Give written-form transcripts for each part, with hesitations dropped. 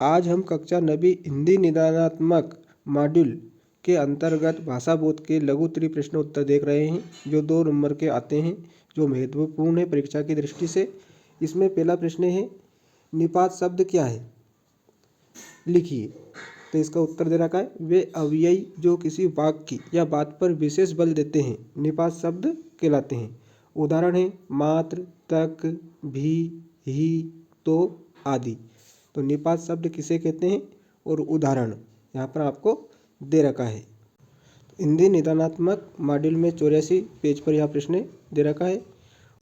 आज हम कक्षा 9वीं हिंदी निदानात्मक मॉड्यूल के अंतर्गत भाषा बोध के लघु उत्तरीय प्रश्न उत्तर देख रहे हैं, जो 2 नंबर के आते हैं, जो महत्वपूर्ण है परीक्षा की दृष्टि से। इसमें पहला प्रश्न है, निपात शब्द क्या है, लिखिए। तो इसका उत्तर दे रखा है, वे अव्ययी जो किसी वाक्य या बात पर विशेष बल देते हैं निपात शब्द कहलाते हैं। उदाहरण है मात्र, तक, भी, ही, तो आदि। तो निपात शब्द किसे कहते हैं और उदाहरण यहाँ पर आपको दे रखा है। हिंदी निदानात्मक मॉड्यूल में 84 पेज पर यह प्रश्न दे रखा है।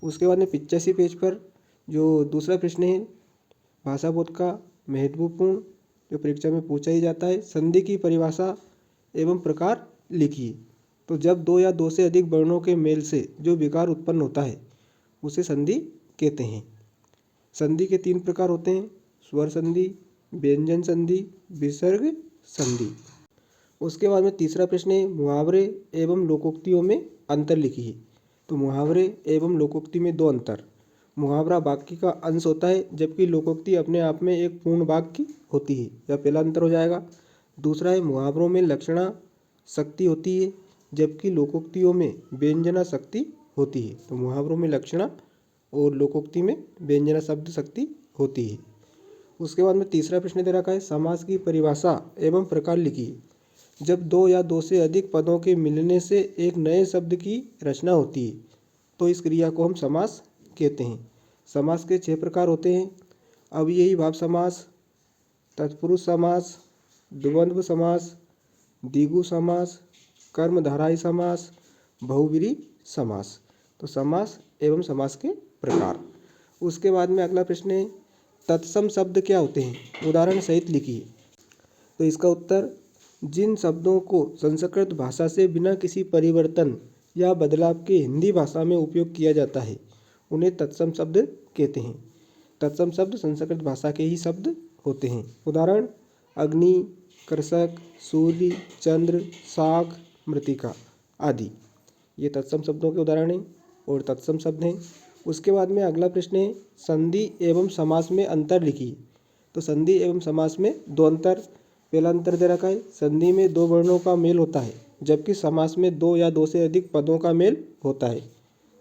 उसके बाद में 85 पेज पर जो दूसरा प्रश्न है, भाषा बोध का महत्वपूर्ण जो परीक्षा में पूछा ही जाता है, संधि की परिभाषा एवं प्रकार लिखिए। तो जब 2 या 2 से अधिक वर्णों के मेल से जो विकार उत्पन्न होता है उसे संधि कहते हैं। संधि के 3 प्रकार होते हैं, स्वर संधि, व्यंजन संधि, विसर्ग संधि। उसके बाद में तीसरा प्रश्न है, मुहावरे एवं लोकोक्तियों में अंतर लिखिए। तो मुहावरे एवं लोकोक्ति में 2 अंतर। मुहावरा वाक्य का अंश होता है, जबकि लोकोक्ति अपने आप में एक पूर्ण वाक्य होती है। यह पहला अंतर हो जाएगा। दूसरा है, मुहावरों में लक्षणा शक्ति होती है, जबकि लोकोक्तियों में व्यंजना शक्ति होती है। तो मुहावरों में लक्षणा और लोकोक्ति में व्यंजना शब्द शक्ति होती है। उसके बाद में तीसरा प्रश्न दे रखा है, समास की परिभाषा एवं प्रकार लिखिए। जब 2 या 2 से अधिक पदों के मिलने से एक नए शब्द की रचना होती है तो इस क्रिया को हम समास कहते हैं। समास के 6 प्रकार होते हैं, अव्ययी भाव समास, तत्पुरुष समास, द्वंद्व समास, द्विगु समास, कर्मधारयी समास, बहुव्रीहि समास। तो समास एवं समास के प्रकार। उसके बाद में अगला प्रश्न है, तत्सम शब्द क्या होते हैं, उदाहरण सहित लिखिए। तो इसका उत्तर, जिन शब्दों को संस्कृत भाषा से बिना किसी परिवर्तन या बदलाव के हिंदी भाषा में उपयोग किया जाता है उन्हें तत्सम शब्द कहते हैं। तत्सम शब्द संस्कृत भाषा के ही शब्द होते हैं। उदाहरण अग्नि, कृषक, सूर्य, चंद्र, शाख, मृत्तिका आदि। ये तत्सम शब्दों के उदाहरण हैं और तत्सम शब्द हैं। उसके बाद में अगला प्रश्न है, संधि एवं समास में अंतर लिखिए। तो संधि एवं समास में 2 अंतर। पहला अंतर दे रखा है, संधि में 2 वर्णों का मेल होता है, जबकि समास में 2 या 2 से अधिक पदों का मेल होता है।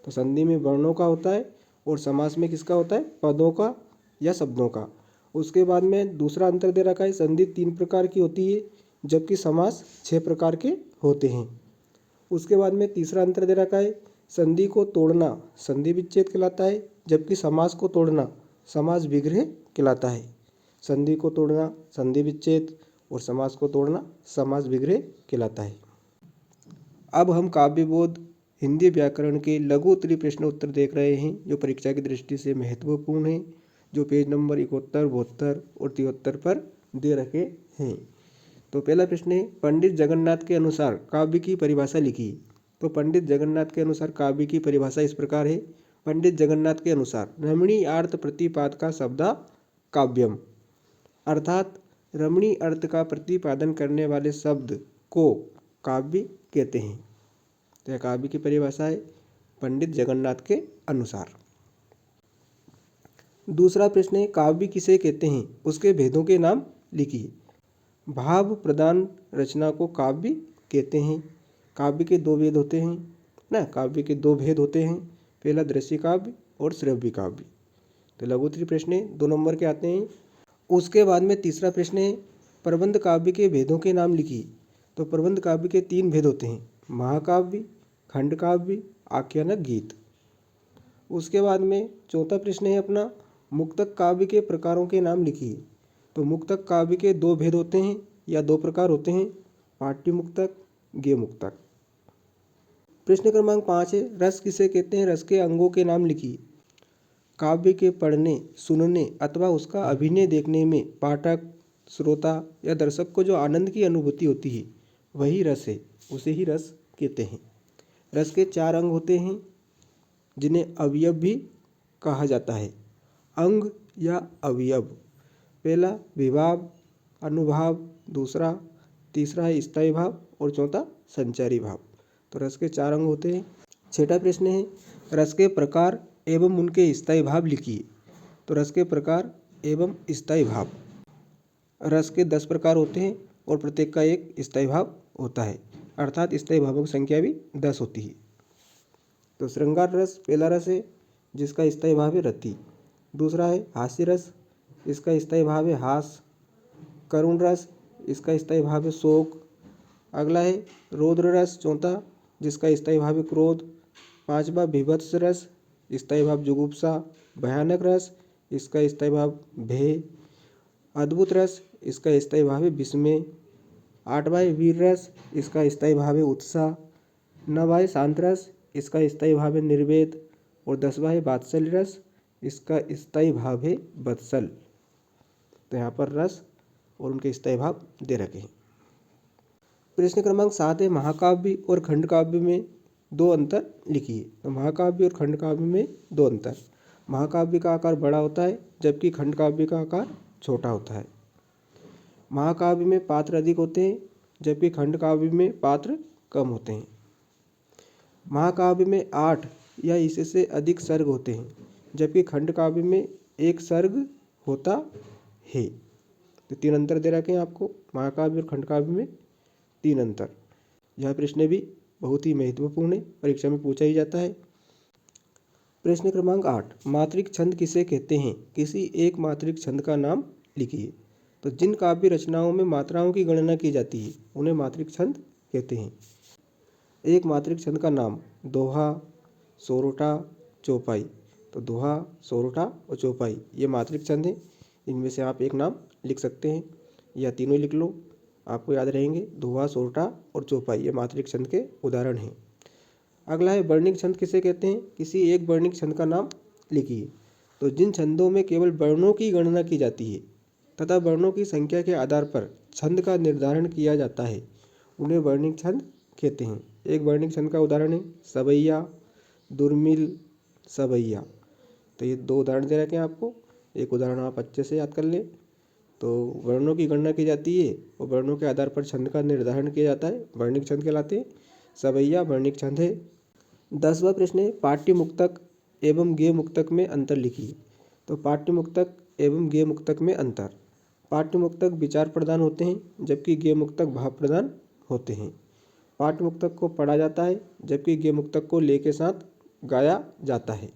तो संधि में वर्णों का होता है और समास में किसका होता है, पदों का या शब्दों का। उसके बाद में दूसरा अंतर दे रखा है, संधि 3 प्रकार की होती है, जबकि समास 6 प्रकार के होते हैं। उसके बाद में तीसरा अंतर दे रखा है, संधि को तोड़ना संधि विच्छेद कहलाता है, जबकि समास को तोड़ना समास विग्रह कहलाता है। संधि को तोड़ना संधि विच्छेद और समास को तोड़ना समास विग्रह कहलाता है। अब हम काव्यबोध हिंदी व्याकरण के लघु उत्तरीय प्रश्न उत्तर देख रहे हैं, जो परीक्षा की दृष्टि से महत्वपूर्ण है, जो पेज नंबर 71, 72 और 73 पर दे रखे हैं। तो पहला प्रश्न है, पंडित जगन्नाथ के अनुसार काव्य की परिभाषा लिखिए। तो पंडित जगन्नाथ के अनुसार काव्य की परिभाषा इस प्रकार है, पंडित जगन्नाथ के अनुसार रमणीय अर्थ प्रतिपाद का शब्द काव्यम, अर्थात रमणीय अर्थ का प्रतिपादन करने वाले शब्द को काव्य कहते हैं। तो यह काव्य की परिभाषा है पंडित जगन्नाथ के अनुसार। दूसरा प्रश्न है, काव्य किसे कहते हैं, उसके भेदों के नाम लिखिए। भाव प्रधान रचना को काव्य कहते हैं। काव्य के 2 भेद होते हैं ना, काव्य के 2 भेद होते हैं, पहला दृश्य काव्य और श्रव्य काव्य। तो लघु उत्तरीय प्रश्न 2 नंबर के आते हैं। उसके बाद में तीसरा प्रश्न है, प्रबंध काव्य के भेदों के नाम लिखिए। तो प्रबंध काव्य के 3 भेद होते हैं, महाकाव्य, खंड काव्य, आख्यानक गीत। उसके बाद में चौथा प्रश्न है अपना, मुक्तक काव्य के प्रकारों के नाम लिखिए। तो मुक्तक काव्य के 2 भेद होते हैं या 2 प्रकार होते हैं, पाट्य मुक्तक, गेय मुक्तक। प्रश्न क्रमांक 5 है, रस किसे कहते हैं, रस के अंगों के नाम लिखिए। काव्य के पढ़ने, सुनने अथवा उसका अभिनय देखने में पाठक, श्रोता या दर्शक को जो आनंद की अनुभूति होती है वही रस है, उसे ही रस कहते हैं। रस के 4 अंग होते हैं, जिन्हें अवयव भी कहा जाता है। अंग या अवयव, पहला विभाव, अनुभाव, दूसरा, तीसरा है स्थायी भाव और चौथा संचारी भाव। तो रस के 4 अंग होते हैं। छठा प्रश्न है, रस के प्रकार एवं उनके स्थायी भाव लिखिए। तो रस के प्रकार एवं स्थायी भाव, रस के 10 प्रकार होते हैं और प्रत्येक का एक स्थायी भाव होता है, अर्थात स्थायी भावों की संख्या भी 10 होती है। तो श्रृंगार रस पहला रस है जिसका स्थायी भाव है रति। दूसरा है हास्य रस, इसका स्थायी भाव है हास। करुण रस, इसका स्थायी भाव है शोक। अगला है रौद्र रस चौथा, जिसका स्थायी भाव है क्रोध। पांचवा विभत्स रस, स्थायी भाव जुगुप्सा। भयानक रस, इसका स्थायी भाव भय। अद्भुत रस, इसका स्थायी भाव है विस्मय। आठवां है वीर रस, इसका स्थायी भाव है उत्साह। नौवां है शांत रस, इसका स्थायी भाव है निर्वेद। और 10वां है वात्सल्य रस, इसका स्थायी भाव है वत्सल। तो यहाँ पर रस और उनके स्थायी भाव दे रखे हैं। प्रश्न क्रमांक 7 है महाकाव्य और खंड काव्य में दो अंतर लिखिए। तो महाकाव्य और खंड काव्य में दो अंतर। महाकाव्य का आकार बड़ा होता है जबकि खंड काव्य का आकार छोटा होता है। महाकाव्य में पात्र अधिक होते हैं जबकि खंड काव्य में पात्र कम होते हैं। महाकाव्य में 8 या इससे अधिक सर्ग होते हैं जबकि खंड काव्य में एक सर्ग होता है। तो 3 अंतर दे रखे हैं आपको, महाकाव्य और खंड काव्य में 3 अंतर। यह प्रश्न भी बहुत ही महत्वपूर्ण है, परीक्षा में पूछा ही जाता है। प्रश्न क्रमांक 8, मात्रिक छंद किसे कहते हैं? किसी एक मात्रिक छंद का नाम लिखिए। तो जिन काव्य रचनाओं में मात्राओं की गणना की जाती है उन्हें मात्रिक छंद कहते हैं। एक मात्रिक छंद का नाम दोहा, सोरठा, चौपाई। तो दोहा, सोरठा और चौपाई ये मात्रिक छंद हैं। इनमें से आप एक नाम लिख सकते हैं या तीनों लिख लो, आपको याद रहेंगे। दोहा, सोरठा और चौपाई ये मात्रिक छंद के उदाहरण हैं। अगला है वर्णिक छंद किसे कहते हैं? किसी एक वर्णिक छंद का नाम लिखिए। तो जिन छंदों में केवल वर्णों की गणना की जाती है तथा वर्णों की संख्या के आधार पर छंद का निर्धारण किया जाता है उन्हें वर्णिक छंद कहते हैं। एक वर्णिक छंद का उदाहरण है सवैया, दुर्मिल, सवैया। तो ये 2 उदाहरण दे रखे हैं आपको, एक उदाहरण आप अच्छे से याद कर लें। तो वर्णों की गणना की जाती है और वर्णों के आधार पर छंद का निर्धारण किया जाता है, वर्णिक छंद कहलाते हैं। सवैया वर्णिक छंद है। 10वां प्रश्न है पाठ्य मुक्तक एवं गेय मुक्तक में अंतर लिखिए। तो पाठ्य मुक्तक एवं गेय मुक्तक में अंतर। पाठ्य मुक्तक विचार प्रधान होते हैं जबकि गेय मुक्तक भाव प्रधान होते हैं। पाठ्य मुक्तक को पढ़ा जाता है जबकि गेय मुक्तक को ले के साथ गाया जाता है।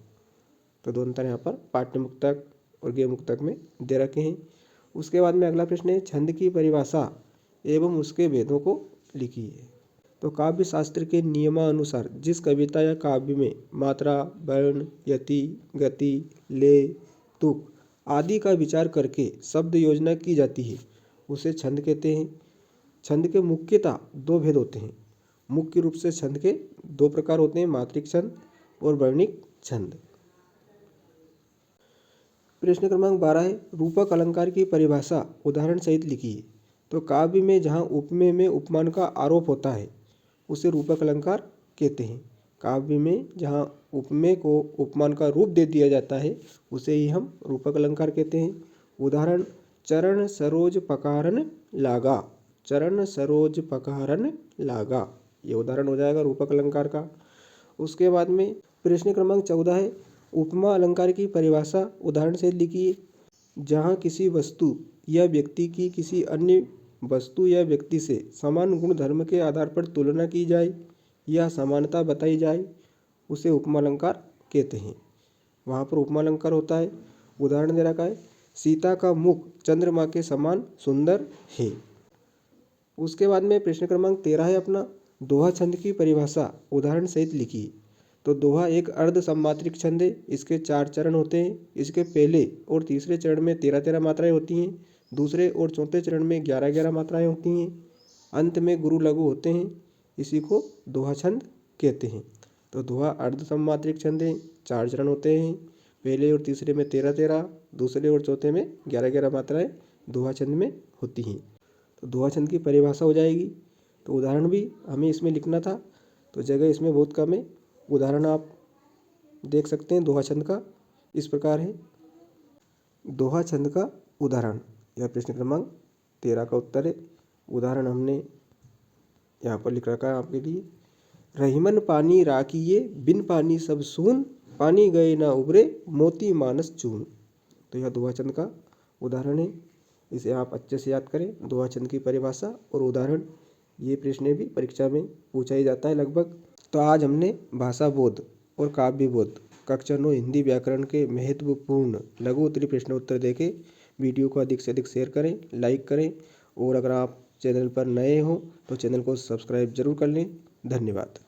तो 2 अंतर यहाँ पर पाठ्य मुक्तक और गेय मुक्तक में दे रखे हैं। उसके बाद में अगला प्रश्न है छंद की परिभाषा एवं उसके भेदों को लिखिए। तो काव्य शास्त्र के नियमानुसार जिस कविता या काव्य में मात्रा, वर्ण, यति, गति, लय, तुक आदि का विचार करके शब्द योजना की जाती है उसे छंद कहते हैं। छंद के मुख्यतः 2 भेद होते हैं। मुख्य रूप से छंद के 2 प्रकार होते हैं, मात्रिक छंद और वर्णिक छंद। प्रश्न क्रमांक 12 है रूपक अलंकार की परिभाषा उदाहरण सहित लिखिए। तो काव्य में जहाँ उपमेय में उपमान का आरोप होता है उसे रूपक अलंकार कहते हैं। काव्य में जहाँ उपमेय को उपमान का रूप दे दिया जाता है उसे ही हम रूपक अलंकार कहते हैं। उदाहरण चरण सरोज पकारन लागा, चरण सरोज पकारन लागा, ये उदाहरण हो जाएगा रूपक अलंकार का। उसके बाद में प्रश्न क्रमांक 14 है उपमा अलंकार की परिभाषा उदाहरण से लिखिए। जहाँ किसी वस्तु या व्यक्ति की किसी अन्य वस्तु या व्यक्ति से समान गुण धर्म के आधार पर तुलना की जाए या समानता बताई जाए उसे उपमा अलंकार कहते हैं। वहाँ पर उपमा अलंकार होता है। उदाहरण दे रखा है सीता का मुख चंद्रमा के समान सुंदर है। उसके बाद में प्रश्न क्रमांक 13 है अपना दोहा छंद की परिभाषा उदाहरण सहित लिखिए। तो दोहा एक अर्ध सम्मात्रिक छंद है। इसके 4 चरण होते हैं। इसके पहले और तीसरे चरण में 13-13 मात्राएं होती हैं। दूसरे और चौथे चरण में 11-11 मात्राएं होती हैं। अंत में गुरु लघु होते हैं। इसी को दोहा छंद कहते हैं। तो दोहा अर्ध सम्मात्रिक छंद है, 4 चरण होते हैं। पहले और तीसरे में 13-13, दूसरे और चौथे में 11-11 मात्राएं दोहा छंद में होती हैं। तो दोहा छंद की परिभाषा हो जाएगी। तो उदाहरण भी हमें इसमें लिखना था, तो जगह इसमें बहुत कम है। उदाहरण आप देख सकते हैं दोहा छंद का इस प्रकार है। दोहा छंद का उदाहरण, यह प्रश्न क्रमांक 13 का उत्तर है। उदाहरण हमने यहाँ पर लिख रखा है आपके लिए। रहीमन पानी राखिए बिन पानी सब सून, पानी गए ना उबरे मोती मानस चून। तो यह दोहा छंद का उदाहरण है। इसे आप अच्छे से याद करें। दोहा छंद की परिभाषा और उदाहरण, ये प्रश्न भी परीक्षा में पूछा ही जाता है लगभग। तो आज हमने भाषा बोध और काव्य बोध कक्षा 9 हिंदी व्याकरण के महत्वपूर्ण लघु उत्तरीय प्रश्नोत्तर देखे। वीडियो को अधिक से अधिक शेयर करें, लाइक करें, और अगर आप चैनल पर नए हो तो चैनल को सब्सक्राइब जरूर कर लें। धन्यवाद।